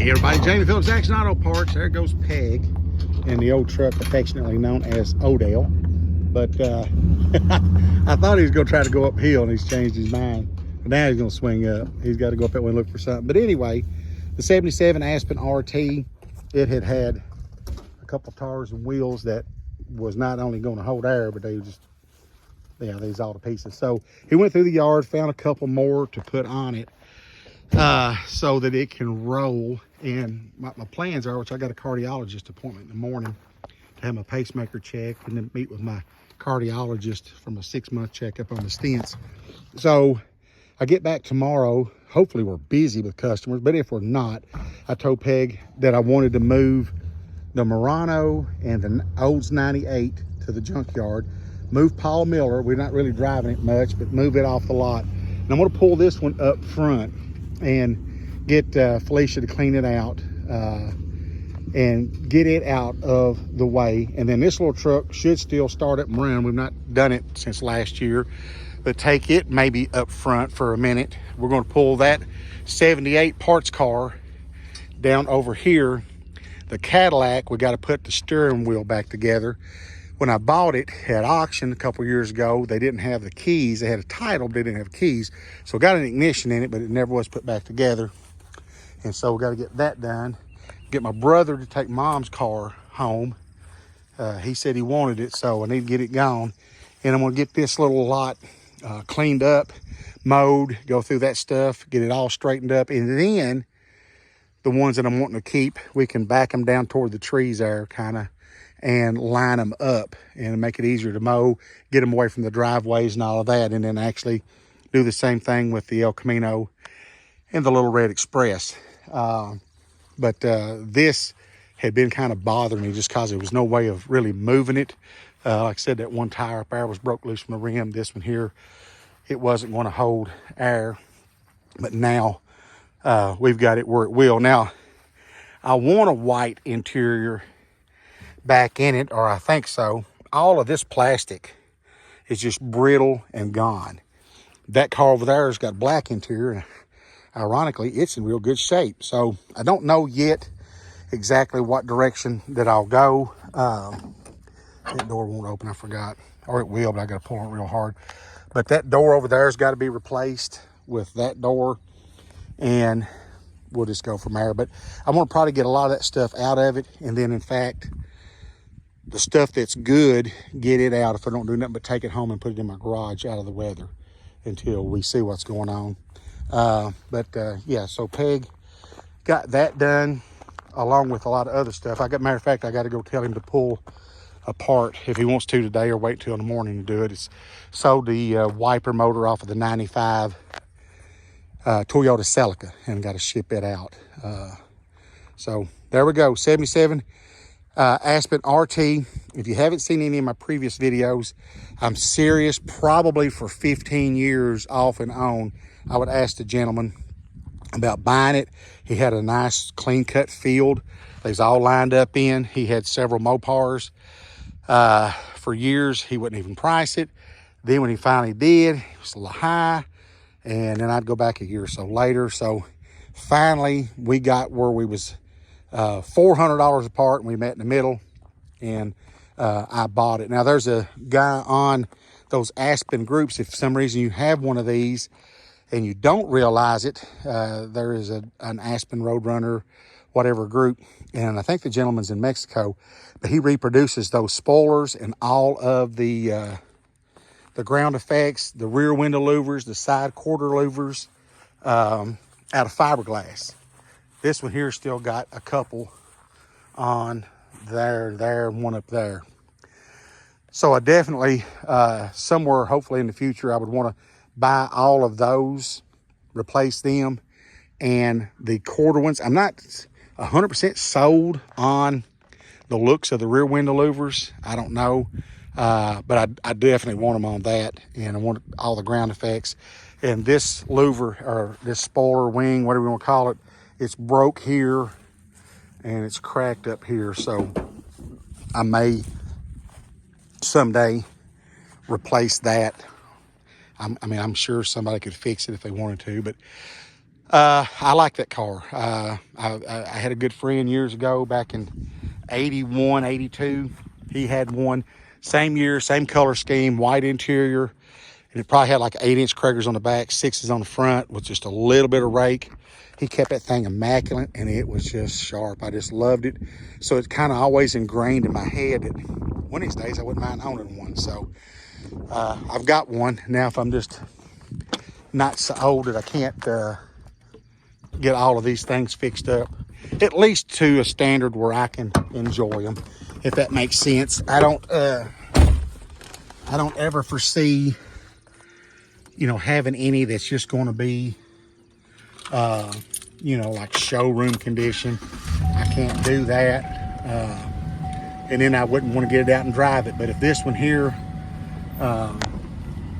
Hey everybody, Jamie Phillips, Action Auto Parts. There goes Peg in the old truck affectionately known as Odell. But I thought he was going to try to go uphill and he's changed his mind. But now he's going to swing up. He's got to go up that way and look for something. But anyway, the 77 Aspen RT, it had a couple tires and wheels that was not only going to hold air, but they were just, yeah, these all to pieces. So he went through the yard, found a couple more to put on it so that it can roll. And my plans are, which I got a cardiologist appointment in the morning to have my pacemaker checked and then meet with my cardiologist from a 6-month checkup on the stents. So I get back tomorrow. Hopefully we're busy with customers, but if we're not, I told Peg that I wanted to move the Murano and the Olds 98 to the junkyard, move Paul Miller, we're not really driving it much, but move it off the lot. And I'm going to pull this one up front and get Felicia to clean it out and get it out of the way. And then this little truck should still start up and run. We've not done it since last year, but take it maybe up front for a minute. We're going to pull that 78 parts car down over here. The Cadillac, we got to put the steering wheel back together. When I bought it at auction a couple years ago, they didn't have the keys. They had a title, but they didn't have keys. So it got an ignition in it, but it never was put back together. And so we got to get that done. Get my brother to take mom's car home. He said he wanted it, so I need to get it gone. And I'm gonna get this little lot cleaned up, mowed, go through that stuff, get it all straightened up. And then the ones that I'm wanting to keep, we can back them down toward the trees there, kind of, and line them up and make it easier to mow, get them away from the driveways and all of that. And then actually do the same thing with the El Camino and the little Red Express. But this had been kind of bothering me just because there was no way of really moving it. Like I said, that one tire up there was broke loose from the rim. This one here, it wasn't going to hold air. But now we've got it where it will. Now, I want a white interior back in it, or I think so. All of this plastic is just brittle and gone. That car over there has got black interior, and ironically, it's in real good shape. So I don't know yet exactly what direction that I'll go. That door won't open, I forgot. Or it will, but I got to pull on it real hard. But that door over there has got to be replaced with that door, and we'll just go from there. But I want to probably get a lot of that stuff out of it, and then in fact, the stuff that's good, get it out if I don't do nothing but take it home and put it in my garage out of the weather until we see what's going on. Yeah, so Peg got that done along with a lot of other stuff. Matter of fact, I got to go tell him to pull apart if he wants to today, or wait till in the morning to do it. It's sold the wiper motor off of the 95 Toyota Celica and got to ship it out. So there we go, 77 Aspen RT. If you haven't seen any of my previous videos, I'm serious, probably for 15 years off and on. I would ask the gentleman about buying it. He had a nice clean cut field. They's all lined up in. He had several Mopars. For years, he wouldn't even price it. Then when he finally did, it was a little high. And then I'd go back a year or so later. So finally, we got where we was $400 apart, and we met in the middle, and I bought it. Now, there's a guy on those Aspen groups. If for some reason you have one of these and you don't realize it, there is an Aspen Roadrunner, whatever group, and I think the gentleman's in Mexico, but he reproduces those spoilers and all of the ground effects, the rear window louvers, the side quarter louvers, out of fiberglass. This one here still got a couple on there, and one up there. So I definitely, somewhere, hopefully in the future, I would want to buy all of those, replace them, and the quarter ones. I'm not 100% sold on the looks of the rear window louvers. I don't know, but I definitely want them on that, and I want all the ground effects. And this louver, or this spoiler wing, whatever you want to call it, it's broke here and it's cracked up here. So I may someday replace that. I'm sure somebody could fix it if they wanted to, but I like that car. I had a good friend years ago, back in 81, 82. He had one, same year, same color scheme, white interior, and it probably had like 8-inch Kragers on the back, 6s on the front, with just a little bit of rake. He kept that thing immaculate, and it was just sharp. I just loved it. So it's kind of always ingrained in my head that one of these days I wouldn't mind owning one. So I've got one. Now, if I'm just not so old that I can't get all of these things fixed up, at least to a standard where I can enjoy them, if that makes sense. I don't ever foresee, having any that's just going to be, like showroom condition. I can't do that. And then I wouldn't want to get it out and drive it. But if this one here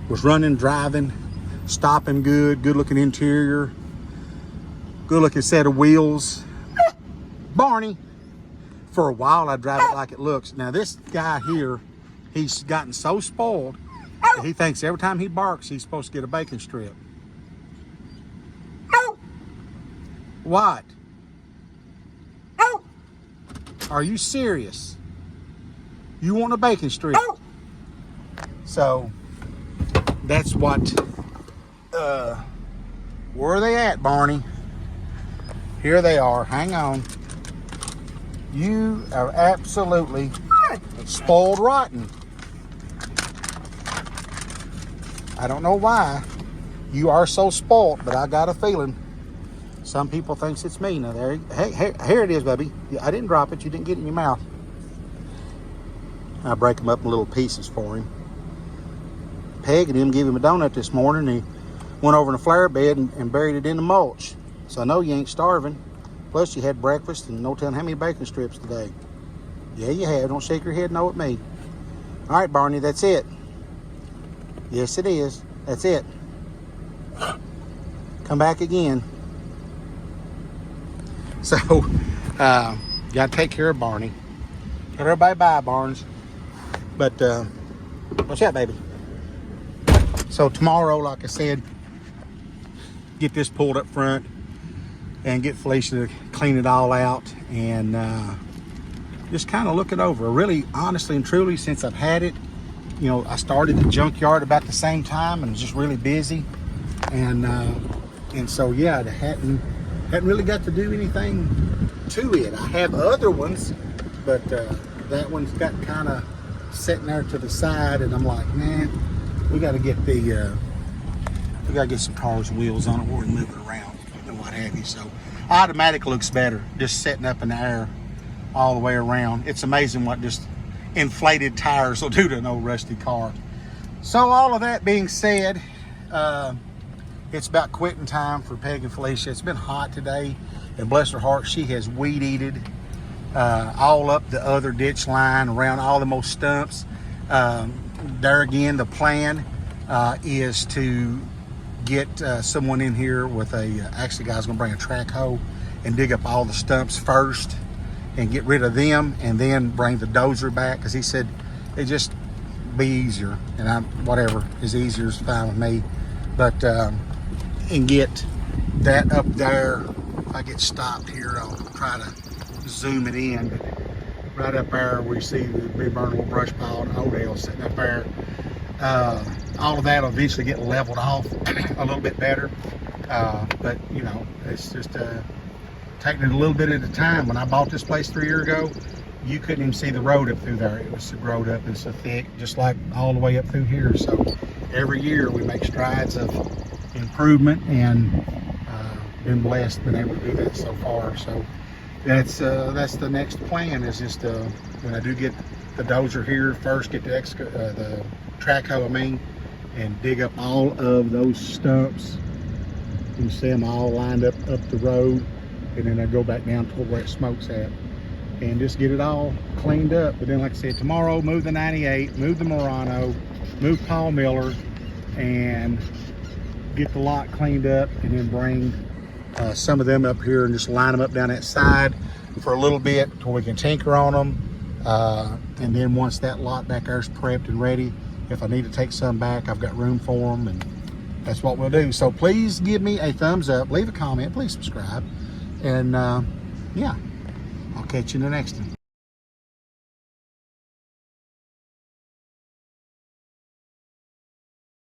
was running, driving, stopping good looking interior, good looking set of wheels, Barney, for a while I'd drive it like it looks. Now this guy here, he's gotten so spoiled that he thinks every time he barks he's supposed to get a bacon strip. What? Are you serious? You want a bacon strip? So that's what, where are they at, Barney? Here they are. Hang on. You are absolutely spoiled rotten. I don't know why you are so spoiled, but I got a feeling some people thinks it's me. Now there, hey, here it is, baby. I didn't drop it. You didn't get it in your mouth. I break them up in little pieces for him. Peg and him gave him a donut this morning. And he went over in a flower bed and buried it in the mulch. So I know you ain't starving. Plus you had breakfast and no telling how many bacon strips today. Yeah, you have. Don't shake your head no at me. All right, Barney, that's it. Yes, it is. That's it. Come back again. So, gotta take care of Barney. Tell everybody bye, Barnes. But, what's that, baby? So tomorrow, like I said, get this pulled up front and get Felicia to clean it all out and just kind of look it over. Really, honestly and truly, since I've had it, I started the junkyard about the same time and was just really busy. And so, yeah, I hadn't really got to do anything to it. I have other ones, but that one's got kind of sitting there to the side, and I'm like, man, we got to get some cars and wheels on it where we move it around and what have you. So automatic looks better, just setting up in the air all the way around. It's amazing what just inflated tires will do to an old rusty car. So all of that being said, it's about quitting time for Peg and Felicia. It's been hot today, and bless her heart, she has weed-eated all up the other ditch line, around all the most stumps. There again, the plan is to get someone in here with actually, guy's gonna bring a track hoe and dig up all the stumps first and get rid of them, and then bring the dozer back, because he said it just be easier, and whatever is easier is fine with me. But and get that up there. If I get stopped here, I'll try to zoom it in. Right up there where you see the big burnable brush pile and Odell sitting up there. All of that will eventually get leveled off a little bit better. But it's just taking it a little bit at a time. When I bought this place 3 years ago, you couldn't even see the road up through there. It was so growed up and so thick, just like all the way up through here. So every year we make strides of improvement, and been blessed being able to do that so far. So that's the next plan, is just when I do get the dozer here first, get the track hoe, and dig up all of those stumps. You can see them all lined up the road, and then I go back down to where it smokes at and just get it all cleaned up. But then, like I said, tomorrow move the 98, move the Murano, move Paul Miller, and get the lot cleaned up, and then bring some of them up here and just line them up down that side for a little bit till we can tinker on them. And then once that lot back there is prepped and ready, if I need to take some back, I've got room for them, and that's what we'll do. So please give me a thumbs up, leave a comment, please subscribe, and yeah, I'll catch you in the next one.